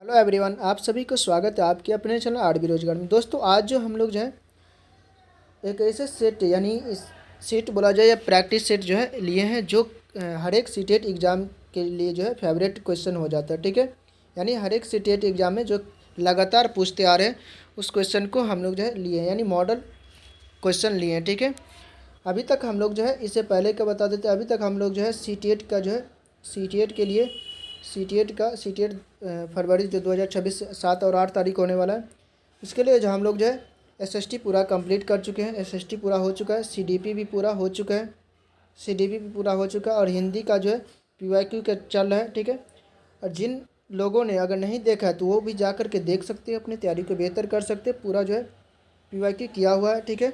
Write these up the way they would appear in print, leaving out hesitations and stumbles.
Hello everyone, आप सभी को स्वागत है आपके अपने चैनल आर बी रोजगार में। दोस्तों, आज जो हम लोग जो है एक ऐसे सेट यानी इस सेट बोला जाए या प्रैक्टिस सेट जो है लिए हैं जो हर एक सीटेट एग्ज़ाम के लिए जो है फेवरेट क्वेश्चन हो जाता है। ठीक है, यानी हर एक सीटेट एग्ज़ाम में जो लगातार पूछते आ रहे हैं उस क्वेश्चन को हम लोग जो है लिए हैं, यानी मॉडल क्वेश्चन लिए हैं। ठीक है, अभी तक हम लोग जो है इससे पहले का बता देते हैं। अभी तक हम लोग जो है सीटेट का जो है सीटेट के लिए सीटेट फरवरी जो 2026 7 और 8 तारीख होने वाला है, उसके लिए जो हम लोग जो है एसएसटी पूरा कंप्लीट कर चुके हैं। एसएसटी पूरा हो चुका है, सीडीपी भी पूरा हो चुका है, सीडीपी भी पूरा हो चुका है और हिंदी का जो है पीवाईक्यू का चल रहा है। ठीक है, और जिन लोगों ने अगर नहीं देखा है तो वो भी जा कर के देख सकते हैं, अपनी तैयारी को बेहतर कर सकते हैं। पूरा जो है पीवाईक्यू किया हुआ है। ठीक है,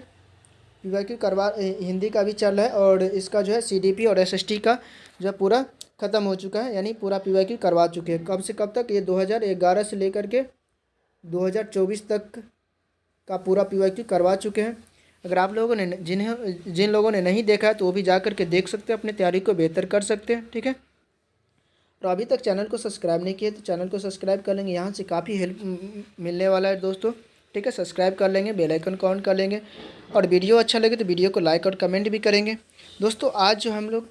पीवाईक्यू करवा हिंदी का भी चल रहा है और इसका जो है सीडीपी और एसएसटी का जो है पूरा ख़त्म हो चुका है, यानी पूरा पीवाईक्यू करवा चुके हैं। कब से कब तक? ये 2011 से लेकर के 2024 तक का पूरा पीवाईक्यू करवा चुके हैं। अगर आप लोगों ने जिन लोगों ने नहीं देखा है तो वो भी जा कर के देख सकते हैं, अपनी तैयारी को बेहतर कर सकते हैं। ठीक है, और अभी तक चैनल को सब्सक्राइब नहीं किए तो चैनल को सब्सक्राइब कर लेंगे, यहाँ से काफ़ी हेल्प मिलने वाला है दोस्तों। ठीक है, सब्सक्राइब कर लेंगे, बेल आइकन को ऑन कर लेंगे और वीडियो अच्छा लगे तो वीडियो को लाइक और कमेंट भी करेंगे। दोस्तों, आज जो हम लोग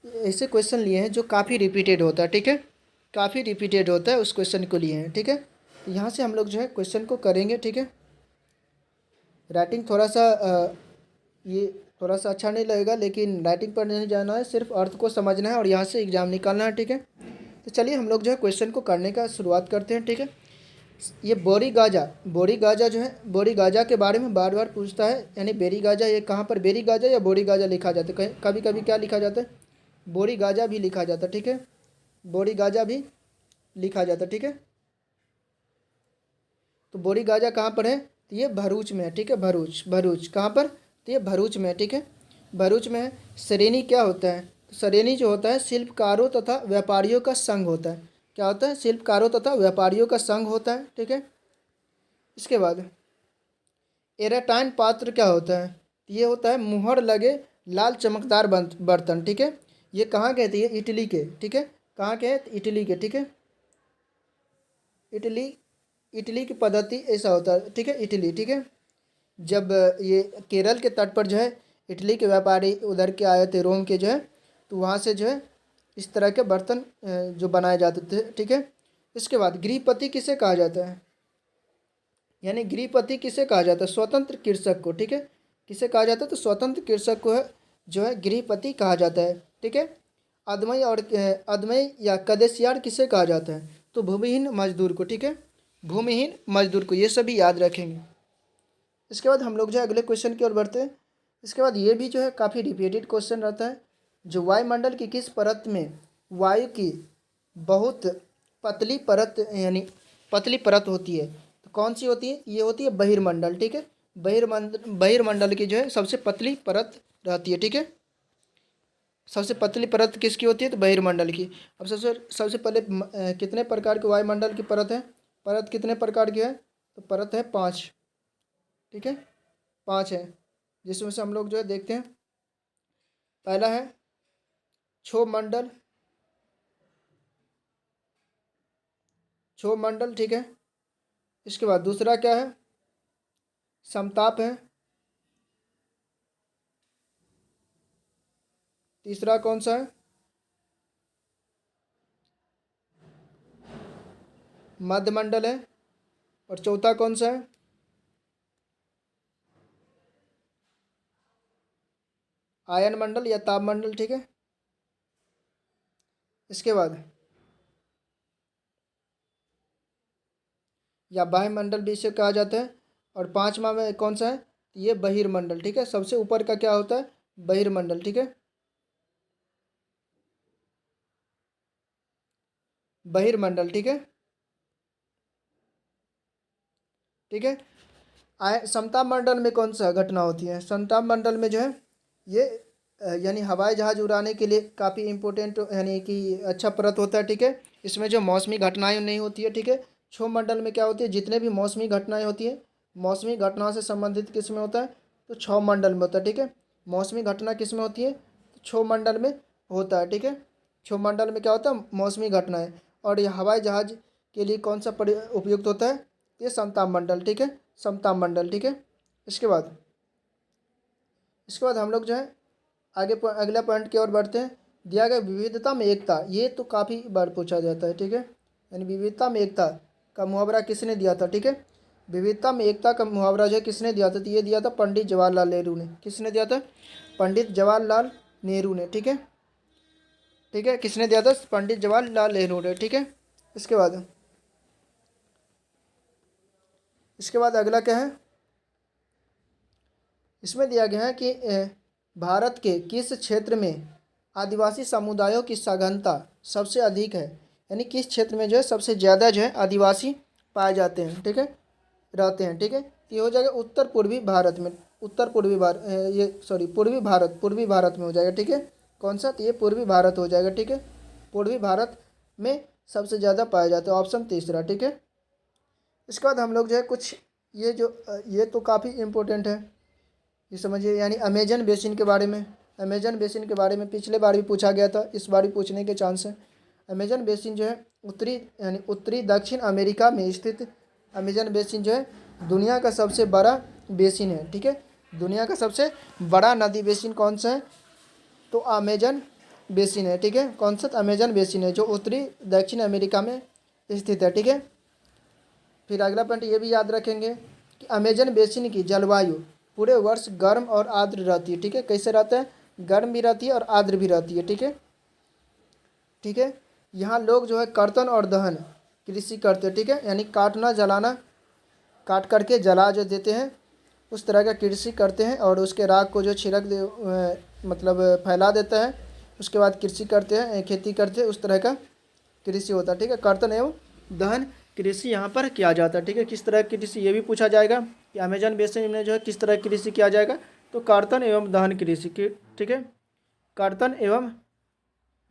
ऐसे क्वेश्चन लिए हैं जो काफ़ी रिपीटेड होता है। ठीक है, काफ़ी रिपीटेड होता है, उस क्वेश्चन को लिए हैं। ठीक है, तो यहाँ से हम लोग जो है क्वेश्चन को करेंगे। ठीक है, राइटिंग थोड़ा सा ये थोड़ा सा अच्छा नहीं लगेगा, लेकिन राइटिंग पर नहीं जाना है, सिर्फ अर्थ को समझना है और यहाँ से एग्ज़ाम निकालना है। ठीक है, तो चलिए हम लोग जो है क्वेश्चन को करने का शुरुआत करते हैं। ठीक है, ये बोरी गाजा जो है बोरी गाजा के बारे में बार बार पूछता है, यानी बेरी गाजा, ये कहाँ पर बेरी गाजा या बोरी गाजा लिखा जाता है? कभी कभी क्या लिखा जाता है? बोरी गाजा भी लिखा जाता है। ठीक है, बोरी गाजा भी लिखा जाता है। ठीक है, तो बोरी गाजा कहाँ पर है? तो ये भरूच में है। ठीक है, भरूच भरूच कहाँ पर? तो ये भरूच में है। ठीक है, भरूच में है। सरेनी क्या होता है? तो सरेनी जो होता है शिल्पकारों तथा व्यापारियों का संघ होता है। क्या होता है? शिल्पकारों तथा व्यापारियों का संघ होता है। ठीक है, इसके बाद एराटाइन पात्र क्या होता है? तो ये होता है मुहर लगे लाल चमकदार बर्तन। ठीक है, ये कहाँ के थे? ये इटली के। ठीक है, कहाँ के हैं? इटली के। ठीक है, इटली इटली की पद्धति ऐसा होता है। ठीक है, इटली। ठीक है, जब ये केरल के तट पर जो है इटली के व्यापारी उधर के आए थे, रोम के जो है, तो वहाँ से जो है इस तरह के बर्तन जो बनाए जाते थे। ठीक है, इसके बाद गृहपति किसे कहा जाता है? यानी गृहपति किसे कहा जाता है? स्वतंत्र कृषक को। ठीक है, किसे कहा जाता है? तो स्वतंत्र कृषक को है जो है गृहपति कहा जाता है। ठीक है, अदमई या कदेशियार किसे कहा जाता है? तो भूमिहीन मजदूर को। ठीक है, भूमिहीन मजदूर को, ये सभी याद रखेंगे। इसके बाद हम लोग जो है अगले क्वेश्चन की ओर बढ़ते हैं। इसके बाद ये भी जो है काफ़ी रिपीटेड क्वेश्चन रहता है, जो वायुमंडल की किस परत में वायु की बहुत पतली परत यानी पतली परत होती है? तो कौन सी होती है? ये होती है बहिर्मंडल। ठीक है, बहिर्मंडल की जो है सबसे पतली परत रहती है। ठीक है, सबसे पतली परत किसकी होती है? तो बहिर्मंडल की। अब सबसे सबसे पहले कितने प्रकार के वायुमंडल की परत है? परत कितने प्रकार की है? तो परत है 5। ठीक है, 5 है, जिसमें से हम लोग जो है देखते हैं। पहला है क्षोभ मंडल, क्षोभ मंडल। ठीक है, इसके बाद दूसरा क्या है? समताप है। तीसरा कौन सा है? मध्य मंडल है। और चौथा कौन सा है? आयन मंडल या ताप मंडल। ठीक है, इसके बाद या वायुमंडल भी इसे कहा जाता है। और पांचवा में कौन सा है? ये बहिर्मंडल। ठीक है, सबसे ऊपर का क्या होता है? बहिर्मंडल। ठीक है, बहिर्मंडल। ठीक है, ठीक है। समताप मंडल में कौन सा घटना होती है? समताप मंडल में जो है ये यानी हवाई जहाज़ उड़ाने के लिए काफ़ी इम्पोर्टेंट यानी कि अच्छा परत होता है। ठीक है, इसमें जो मौसमी घटनाएं नहीं होती है। ठीक है, क्षोभ मंडल में क्या होती है? जितने भी मौसमी घटनाएं होती है, मौसमी घटनाओं से संबंधित किस में होता है? तो क्षोभ मंडल में होता है। ठीक है, मौसमी घटना किस में होती है? तो क्षोभ मंडल में होता है। ठीक है, क्षोभ मंडल में क्या होता है? मौसमी घटनाएं। और ये हवाई जहाज़ के लिए कौन सा उपयुक्त होता है? ये समताप मंडल, ठीक है, समताप मंडल, ठीक है। इसके बाद हम लोग जो है आगे अगला पॉइंट की ओर बढ़ते हैं। दिया गया विविधता में एकता, ये तो काफ़ी बार पूछा जाता है, ठीक है। यानी विविधता में एकता का मुहावरा किसने दिया था? ठीक है, विविधता में एकता का मुहावरा जो है किसने दिया था? तो ये दिया था पंडित जवाहरलाल नेहरू ने। किसने दिया था? पंडित जवाहरलाल नेहरू ने, ठीक है, ठीक है। किसने दिया था? पंडित जवाहरलाल नेहरू ने, ठीक है। इसके बाद अगला क्या है? इसमें दिया गया है कि भारत के किस क्षेत्र में आदिवासी समुदायों की सघनता सबसे अधिक है? यानी किस क्षेत्र में जो है सबसे ज़्यादा जो है आदिवासी पाए जाते हैं, ठीक है, रहते हैं, ठीक है। तो ये हो जाएगा उत्तर पूर्वी भारत में, पूर्वी भारत में हो जाएगा, ठीक है। कौन सा? तो ये पूर्वी भारत हो जाएगा, ठीक है। पूर्वी भारत में सबसे ज़्यादा पाया जाता है, ऑप्शन तीसरा, ठीक है। इसके बाद हम लोग जो है कुछ ये तो काफ़ी इम्पोर्टेंट है, ये समझिए। यानी अमेजन बेसिन के बारे में, पिछले बार भी पूछा गया था, इस बार भी पूछने के चांस है। अमेजन बेसिन जो है उत्तरी दक्षिण अमेरिका में स्थित अमेजन बेसिन जो है दुनिया का सबसे बड़ा बेसिन है, ठीक है। दुनिया का सबसे बड़ा नदी बेसिन कौन सा है? तो अमेजन बेसिन है, ठीक है। कौन सा? अमेजन बेसिन है जो उत्तरी दक्षिण अमेरिका में स्थित है, ठीक है। फिर अगला पॉइंट ये भी याद रखेंगे कि अमेजन बेसिन की जलवायु पूरे वर्ष गर्म और आर्द्र रहती है, ठीक है। कैसे रहता है? गर्म भी रहती है और आर्द्र भी रहती है, ठीक है, ठीक है। यहाँ लोग जो है कर्तन और दहन कृषि करते हैं, ठीक है। यानी काटना जलाना, काट करके जला जो देते हैं, उस तरह का कृषि करते हैं और उसके राख को जो मतलब फैला देता है, उसके बाद कृषि करते हैं, खेती करते हैं, उस तरह का कृषि होता है, ठीक है। कर्तन एवं दहन कृषि यहाँ पर किया जाता है, ठीक है। किस तरह की कृषि, ये भी पूछा जाएगा कि अमेजन बेसिन में जो है किस तरह की कृषि किया जाएगा? तो कर्तन एवं दहन कृषि की, ठीक है, कर्तन एवं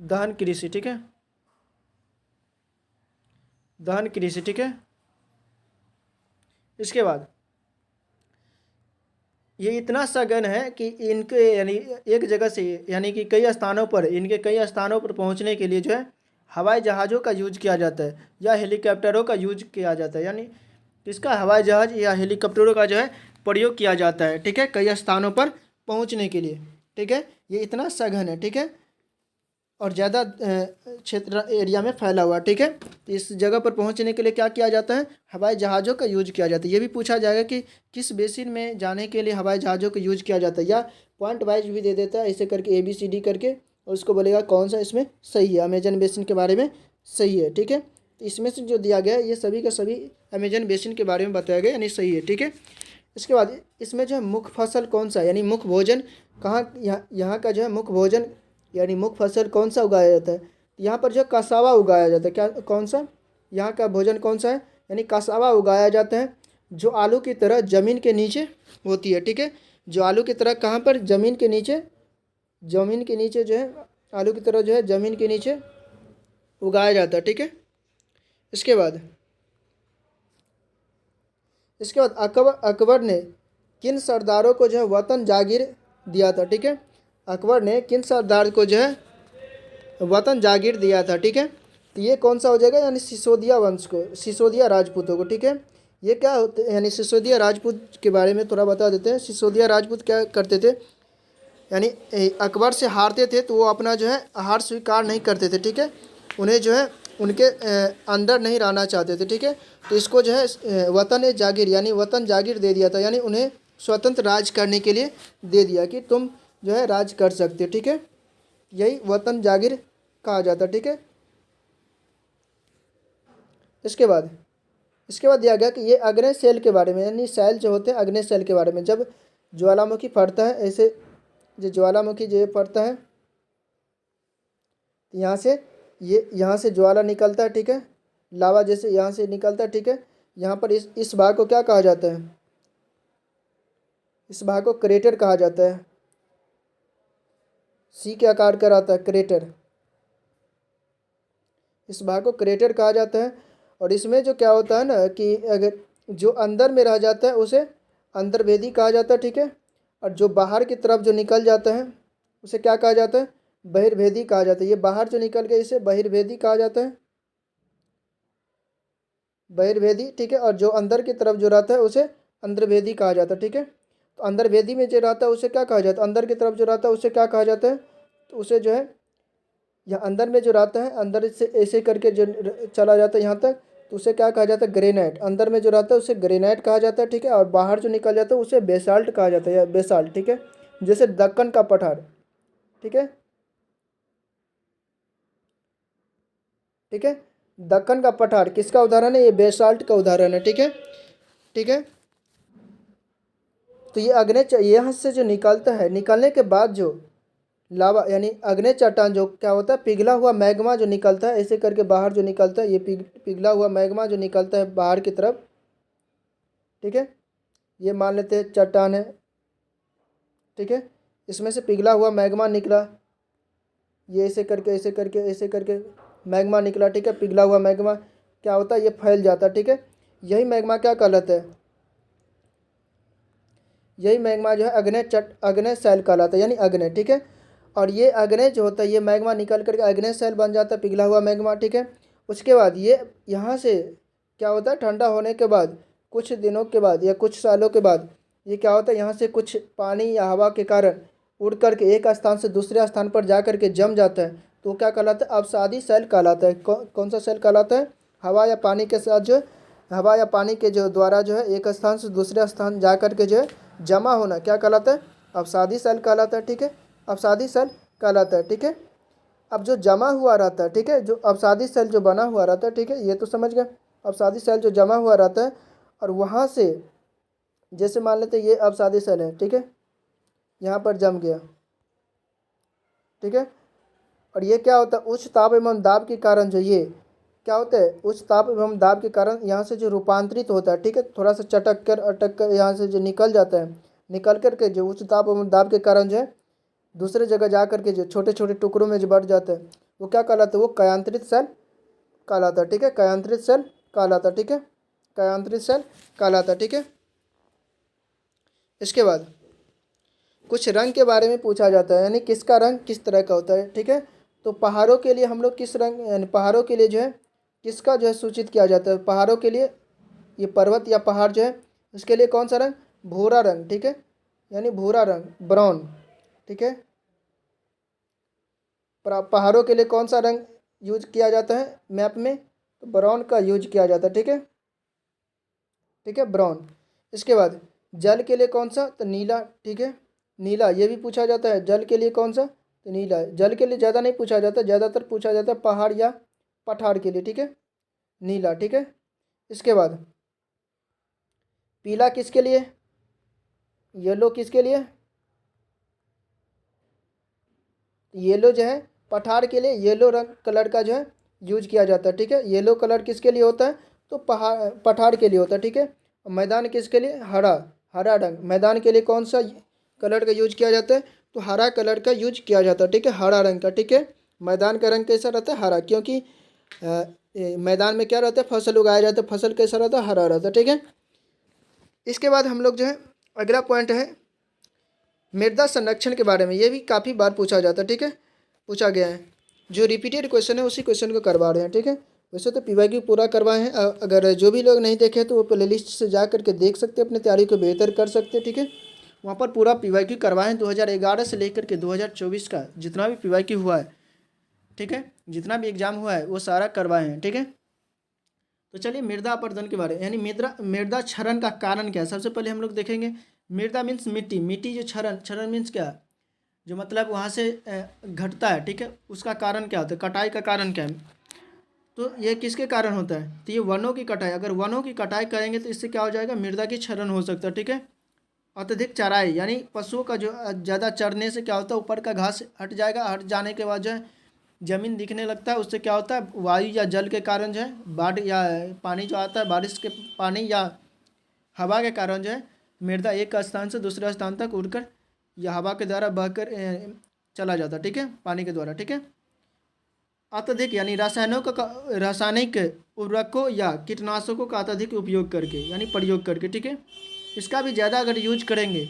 दहन कृषि, ठीक है, दहन कृषि, ठीक है। इसके बाद ये इतना सघन है कि इनके यानी एक जगह से यानी कि कई स्थानों पर पहुंचने के लिए जो है हवाई जहाज़ों का यूज किया जाता है या हेलीकॉप्टरों का यूज किया जाता है। यानी इसका हवाई जहाज़ या हेलीकॉप्टरों का जो है प्रयोग किया जाता है, ठीक है, कई स्थानों पर पहुंचने के लिए, ठीक है। ये इतना सघन है, ठीक है, और ज़्यादा क्षेत्र एरिया में फैला हुआ, ठीक है। तो इस जगह पर पहुंचने के लिए क्या किया जाता है? हवाई जहाज़ों का यूज किया जाता है। ये भी पूछा जाएगा कि किस बेसिन में जाने के लिए हवाई जहाज़ों का यूज किया जाता है, या पॉइंट वाइज भी दे देता है ऐसे करके ABCD करके, और उसको बोलेगा कौन सा इसमें सही है, अमेजन बेसिन के बारे में सही है, ठीक है। तो इसमें से जो दिया गया है ये सभी का सभी अमेजन बेसिन के बारे में बताया गया, यानी सही है, ठीक है। इसके बाद इसमें जो है मुख्य फसल कौन सा, यानी मुख्य भोजन कहाँ, यहाँ का जो है मुख्य भोजन यानी मुख्य फसल कौन सा उगाया जाता है? यहाँ पर जो कसावा उगाया जाता है, क्या, कौन सा? यहाँ का भोजन कौन सा है? यानी कसावा उगाया जाता है, जो आलू की तरह ज़मीन के नीचे होती है, ठीक है। जो आलू की तरह कहाँ पर? ज़मीन के नीचे जो है आलू की तरह जो है ज़मीन के नीचे उगाया जाता है, ठीक है। इसके बाद अकबर ने किन सरदारों को जो है वतन जागीर दिया था, ठीक है। अकबर ने किन सरदार को जो है वतन जागीर दिया था, ठीक है। तो ये कौन सा हो जाएगा? यानी सिसोदिया वंश को, सिसोदिया राजपूतों को, ठीक है। ये क्या होते हैं? यानी सिसोदिया राजपूत के बारे में थोड़ा बता देते हैं। सिसोदिया राजपूत क्या करते थे? यानी अकबर से हारते थे तो वो अपना जो है हार स्वीकार नहीं करते थे, ठीक है। उन्हें जो है उनके अंडर नहीं रहना चाहते थे, ठीक है। तो इसको जो है वतन जागीर यानी वतन जागीर दे दिया था, यानी उन्हें स्वतंत्र राज करने के लिए दे दिया कि तुम जो है राज कर सकते हो, ठीक है। यही वतन जागीर कहा जाता है, ठीक है। इसके बाद दिया गया कि ये अग्नि सेल के बारे में, यानी सेल जो होते हैं अग्नि सेल के बारे में, जब ज्वालामुखी फटता है, ऐसे जो ज्वालामुखी जो फटता है, यहाँ से ज्वाला निकलता है, ठीक है, लावा जैसे यहाँ से निकलता है, ठीक है। यहाँ पर इस भाग को क्या कहा जाता है? इस भाग को क्रेटर कहा जाता है। सी के आकार का रहता है क्रेटर, इस भाग को क्रेटर कहा जाता है। और इसमें जो क्या होता है ना कि अगर जो अंदर में रह जाता है उसे अंतर्वेदी कहा जाता है, ठीक है। और जो बाहर की तरफ जो निकल जाता है उसे क्या कहा जाता है? बहिर्भेदी कहा जाता है। ये बाहर जो निकल गया इसे बहिर्भेदी कहा जाता है। बहिर्भेदी, ठीक है। और जो अंदर की तरफ जो रहता है उसे अंतर्भेदी कहा जाता है, ठीक है। तो अंतर्भेदी में जो रहता है उसे क्या कहा जाता है, अंदर की तरफ जो रहता है उसे क्या कहा जाता है, तो उसे जो है या अंदर में जो रहता है, अंदर से ऐसे करके जो चला जाता है यहाँ तक, तो उसे क्या कहा जाता है, ग्रेनाइट। अंदर में जो रहता है उसे ग्रेनाइट कहा जाता है, ठीक है। और बाहर जो निकल जाता है उसे बेसाल्ट कहा जाता है या बेसाल्ट, ठीक है। जैसे दक्कन का पठार, ठीक है, ठीक है। दक्कन का पठार किसका उदाहरण है, ये बेसाल्ट का उदाहरण है, ठीक है, ठीक है। तो ये अग्नि यहाँ से जो निकलता है, निकलने के बाद जो लावा यानी अग्नि चट्टान जो क्या होता है, पिघला हुआ मैग्मा जो निकलता है ऐसे करके बाहर जो निकलता है, ये पिघला हुआ मैग्मा जो निकलता है बाहर की तरफ, ठीक है। ये मान लेते हैं चट्टान है, ठीक है। इसमें से पिघला हुआ मैग्मा निकला, ये ऐसे करके ऐसे करके ऐसे करके मैग्मा निकला, ठीक है। पिघला हुआ मैग्मा क्या होता है, ये फैल जाता है, ठीक है। यही मैग्मा क्या कहलाता है, यही मैग्मा जो है अग्नि सेल कहलाता है, यानी अग्नि, ठीक है। और ये अग्नि जो होता है, ये मैग्मा निकल करके अग्नि सेल बन जाता है, पिघला हुआ मैग्मा, ठीक है। उसके बाद ये यहाँ से क्या होता है, ठंडा होने के बाद कुछ दिनों के बाद या कुछ सालों के बाद ये क्या होता है, यहाँ से कुछ पानी या हवा के कारण उड़ करके एक स्थान से दूसरे स्थान पर जा करके जम जाता है, तो क्या कहलाता है, अवसादी सेल कहलाता है। कौन सा सेल कहलाता है, हवा या पानी के साथ जो हवा या पानी के जो द्वारा जो है एक स्थान से दूसरे स्थान जा करके जो है जमा होना क्या कहलाता है, अवसादी सेल कहलाता है, ठीक है। अवसादी सेल कहलाता है, ठीक है। अब जो जमा हुआ रहता है, ठीक है, जो अवसादी सेल जो बना हुआ रहता है, ठीक है, ये तो समझ गए। अवसादी सेल जो जमा हुआ रहता है और वहाँ से जैसे मान लेते हैं ये अवसादी सेल है, ठीक है, यहाँ पर जम गया, ठीक है। और ये क्या होता है, उच्च ताप एवं दाब के कारण जो ये क्या होता है, उच्च ताप एवं दाब के कारण यहाँ से जो रूपांतरित होता है, ठीक है, थोड़ा सा चटक कर अटक कर यहाँ से जो निकल जाता है, निकल कर के जो उच्च ताप एवं दाब के कारण जो है दूसरे जगह जा कर के जो छोटे छोटे टुकड़ों में जो बढ़ जाता है वो क्या कहलाता है, वो कयांतरित सेल कहलाता है, ठीक है। कयांतरित सेल कहलाता है, ठीक है, कयांतरित सेल कहलाता है, ठीक है। इसके बाद कुछ रंग के बारे में पूछा जाता है, यानी किसका रंग किस तरह का होता है, ठीक है। तो पहाड़ों के लिए हम लोग किस रंग, यानी पहाड़ों के लिए जो है किसका जो है सूचित किया जाता है, पहाड़ों के लिए ये पर्वत या पहाड़ जो है उसके लिए कौन सा रंग, भूरा रंग, ठीक है, यानी भूरा रंग, ब्राउन, ठीक है। पहाड़ों के लिए कौन सा रंग यूज किया जाता है मैप में, तो ब्राउन का यूज किया जाता है, ठीक है, ठीक है, ब्राउन। इसके बाद जल के लिए कौन सा, तो नीला, ठीक है, नीला। ये भी पूछा जाता है जल के लिए कौन सा, तो नीला है। जल के लिए ज़्यादा नहीं पूछा जाता, ज़्यादातर पूछा जाता है पहाड़ या पठार के लिए, ठीक है, नीला, ठीक है। इसके बाद पीला किसके लिए, येलो किसके लिए, येलो जो है पठार के लिए येलो रंग कलर का जो है यूज किया जाता है, ठीक है। येलो कलर किसके लिए होता है, तो पहाड़ पठार के लिए होता है, ठीक है। और मैदान किसके लिए, हरा, हरा रंग, मैदान के लिए कौन सा कलर का यूज किया जाता है, तो हरा कलर का यूज किया जाता है, ठीक है, हरा रंग का, ठीक है। मैदान का रंग कैसा रहता है, हरा, क्योंकि मैदान में क्या रहता है, फसल उगाया जाता है, फसल कैसा रहता है, हरा रहता है, ठीक है। इसके बाद हम लोग जो है अगला पॉइंट है मृदा संरक्षण के बारे में, ये भी काफ़ी बार पूछा जाता है, ठीक है, पूछा गया है। जो रिपीटेड क्वेश्चन है उसी क्वेश्चन को करवा रहे हैं, ठीक है। वैसे तो पीवाईक्यू पूरा करवाए हैं, अगर जो भी लोग नहीं देखे तो वो प्ले लिस्ट से जा करके देख सकते हैं, अपनी तैयारी को बेहतर कर सकते हैं, ठीक है। वहाँ पर पूरा पीवाईक्यू करवाए हैं 2011 से लेकर के 2024 का जितना भी पीवाईक्यू हुआ है, ठीक है, जितना भी एग्जाम हुआ है वो सारा करवाए हैं, ठीक है। तो चलिए मृदा अपरदन के बारे में, यानी मृदा मृदा क्षरण का कारण क्या है, सबसे पहले हम लोग देखेंगे। मृदा मीन्स मिट्टी, मिट्टी जो क्षरण, क्षरण मीन्स क्या, जो मतलब वहाँ से घटता है, ठीक है, उसका कारण क्या होता है, कटाई का कारण क्या है, तो ये किसके कारण होता है, तो ये वनों की कटाई, अगर वनों की कटाई करेंगे तो इससे क्या हो जाएगा, मृदा की क्षरण हो सकता है, ठीक है। अत्यधिक चराई, यानी पशुओं का जो ज़्यादा चरने से क्या होता है, ऊपर का घास हट जाएगा, हट जाने के बाद जो है ज़मीन दिखने लगता है, उससे क्या होता है, वायु या जल के कारण जो है बाढ़ या पानी जो आता है बारिश के पानी या हवा के कारण जो है मृदा एक स्थान से दूसरे स्थान तक उड़कर या हवा के द्वारा बहकर चला जाता है, ठीक है, पानी के द्वारा, ठीक है। अत्यधिक यानी रासायनिक उर्वरकों या कीटनाशकों का अत्यधिक उपयोग करके, यानी प्रयोग करके, ठीक है। इसका भी ज़्यादा अगर यूज करेंगे,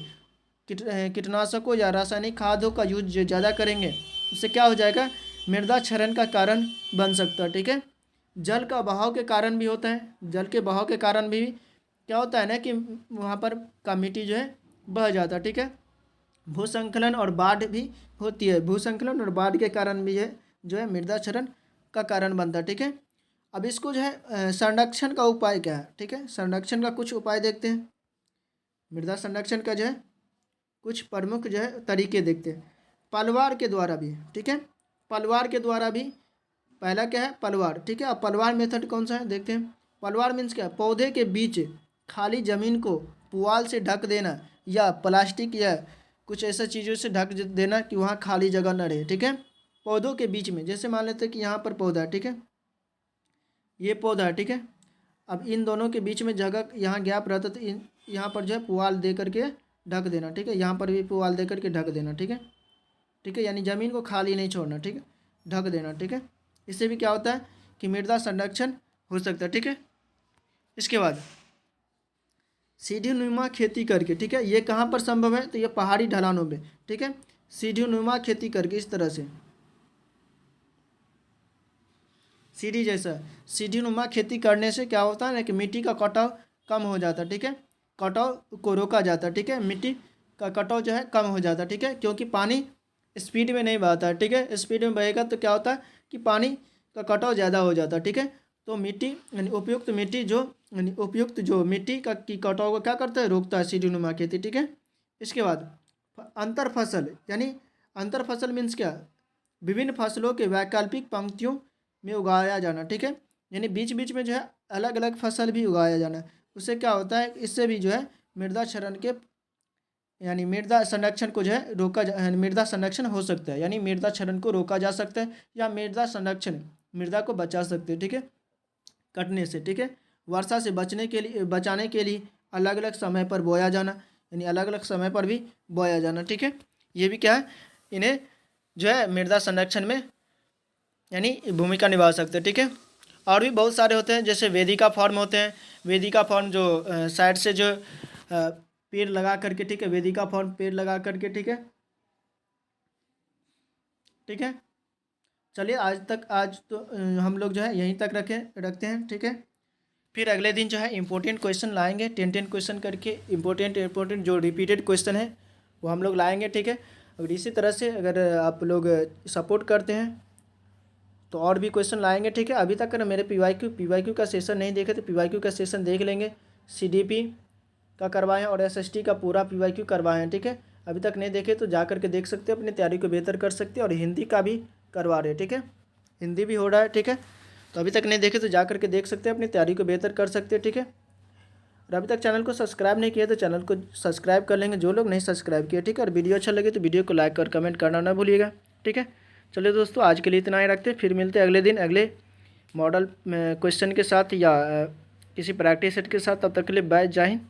कीटनाशकों या रासायनिक खादों का यूज ज़्यादा करेंगे, उससे क्या हो जाएगा, मृदा क्षरण का कारण बन सकता है, ठीक है। जल का बहाव के कारण भी होता है, जल के बहाव के कारण भी क्या होता है ना कि वहाँ पर का मिट्टी जो है बह जाता है, ठीक है। भूसंकलन और बाढ़ भी होती है, भूसंकलन और बाढ़ के कारण भी है जो है मृदा क्षरण का कारण बनता है, ठीक है। अब इसको जो है संरक्षण का उपाय क्या है, ठीक है, संरक्षण का कुछ उपाय देखते हैं। मृदा संरक्षण का जो है कुछ प्रमुख जो है तरीके देखते हैं। पलवार के द्वारा भी, ठीक है, पलवार के द्वारा भी। पहला क्या है, पलवार, ठीक है। अब पलवार मेथड कौन सा है देखते हैं। पलवार मीन्स क्या है, पौधे के बीच खाली ज़मीन को पुआल से ढक देना या प्लास्टिक या कुछ ऐसा चीज़ों से ढक देना कि वहाँ खाली जगह न रहे, ठीक है। पौधों के बीच में, जैसे मान लेते हैं कि यहाँ पर पौधा है, ठीक है, ये पौधा है, ठीक है। अब इन दोनों के बीच में जगह यहाँ गैप रहता तो यहाँ पर जो है पुआल दे करके ढक देना, ठीक है। यहाँ पर भी पुआल दे करके ढक देना, ठीक है, ठीक है, यानी ज़मीन को खाली नहीं छोड़ना, ठीक है, ढक देना, ठीक है। इससे भी क्या होता है कि मृदा संरक्षण हो सकता है, ठीक है। इसके बाद सीढ़ी नुमा खेती करके, ठीक है, ये कहाँ पर संभव है, तो ये पहाड़ी ढलानों में, ठीक है, सीढ़ी नुमा खेती करके इस तरह से सीढ़ी जैसा सीढ़ी नुमा खेती करने से क्या होता है ना कि मिट्टी का कटाव कम हो जाता है, ठीक है, कटाव को रोका जाता है, ठीक है, मिट्टी का कटाव जो है कम हो जाता है, ठीक है, क्योंकि पानी स्पीड में नहीं बहता है, ठीक है, स्पीड में बहेगा तो क्या होता है कि पानी का कटाव ज़्यादा हो जाता है, ठीक है। तो मिट्टी यानी उपयुक्त मिट्टी जो यानी उपयुक्त जो मिट्टी का की कटाव को क्या करता है, रोकता है सीढ़ी नुमा खेती, ठीक है। इसके बाद अंतर फसल, यानी अंतर फसल मीन्स क्या, विभिन्न फसलों के वैकल्पिक पंक्तियों में उगाया जाना, ठीक है, यानी बीच बीच में जो है अलग अलग फसल भी उगाया जाना। उससे क्या होता है, इससे भी जो है मृदा क्षरण के यानी मृदा संरक्षण को जो है मृदा संरक्षण हो सकता है, यानी मृदा क्षरण को रोका जा सकता है या मृदा संरक्षण मृदा को बचा सकते हैं, ठीक है, कटने से, ठीक है। वर्षा से बचाने के लिए अलग अलग समय पर बोया जाना, यानी अलग अलग समय पर भी बोया जाना, ठीक है। ये भी क्या है, इन्हें जो है मृदा संरक्षण में यानी भूमिका निभा सकते हैं, ठीक है। और भी बहुत सारे होते हैं, जैसे वेदिका फॉर्म होते हैं, वेदिका फॉर्म जो साइड से जो पेड़ लगा करके, ठीक है, वेदिका फॉर्म पेड़ लगा करके, ठीक है, ठीक है। चलिए आज तो हम लोग जो है यहीं तक रखते हैं, ठीक है। फिर अगले दिन जो है इंपॉर्टेंट क्वेश्चन लाएंगे, 10 क्वेश्चन करके इंपॉर्टेंट जो रिपीटेड क्वेश्चन है वो हम लोग लाएंगे, ठीक है। अगर इसी तरह से अगर आप लोग सपोर्ट करते हैं तो और भी क्वेश्चन लाएंगे, ठीक है। अभी तक अगर मेरे पीवाईक्यू का सेशन नहीं देखे तो पीवाईक्यू का सेशन देख लेंगे, सीडीपी का करवाएं और एसएसटी का पूरा पीवाईक्यू करवाएं, ठीक है। अभी तक नहीं देखे तो जा करके देख सकते हैं, अपनी तैयारी को बेहतर कर सकते हैं। और हिंदी का भी करवा रहे हैं, ठीक है, हिंदी भी हो रहा है, ठीक है। तो अभी तक नहीं देखे तो जा करके देख सकते हैं, अपनी तैयारी को बेहतर कर सकते हैं, ठीक है। और अभी तक चैनल को सब्सक्राइब नहीं किया तो चैनल को सब्सक्राइब कर लेंगे जो लोग नहीं सब्सक्राइब किए, ठीक है। और वीडियो अच्छा लगे तो वीडियो को लाइक और कमेंट करना ना भूलिएगा, ठीक है। चलिए दोस्तों, आज के लिए इतना ही रखते हैं, फिर मिलते हैं अगले दिन अगले मॉडल क्वेश्चन के साथ या किसी प्रैक्टिस सेट के साथ। तब तक के लिए बाय, जय हिंद।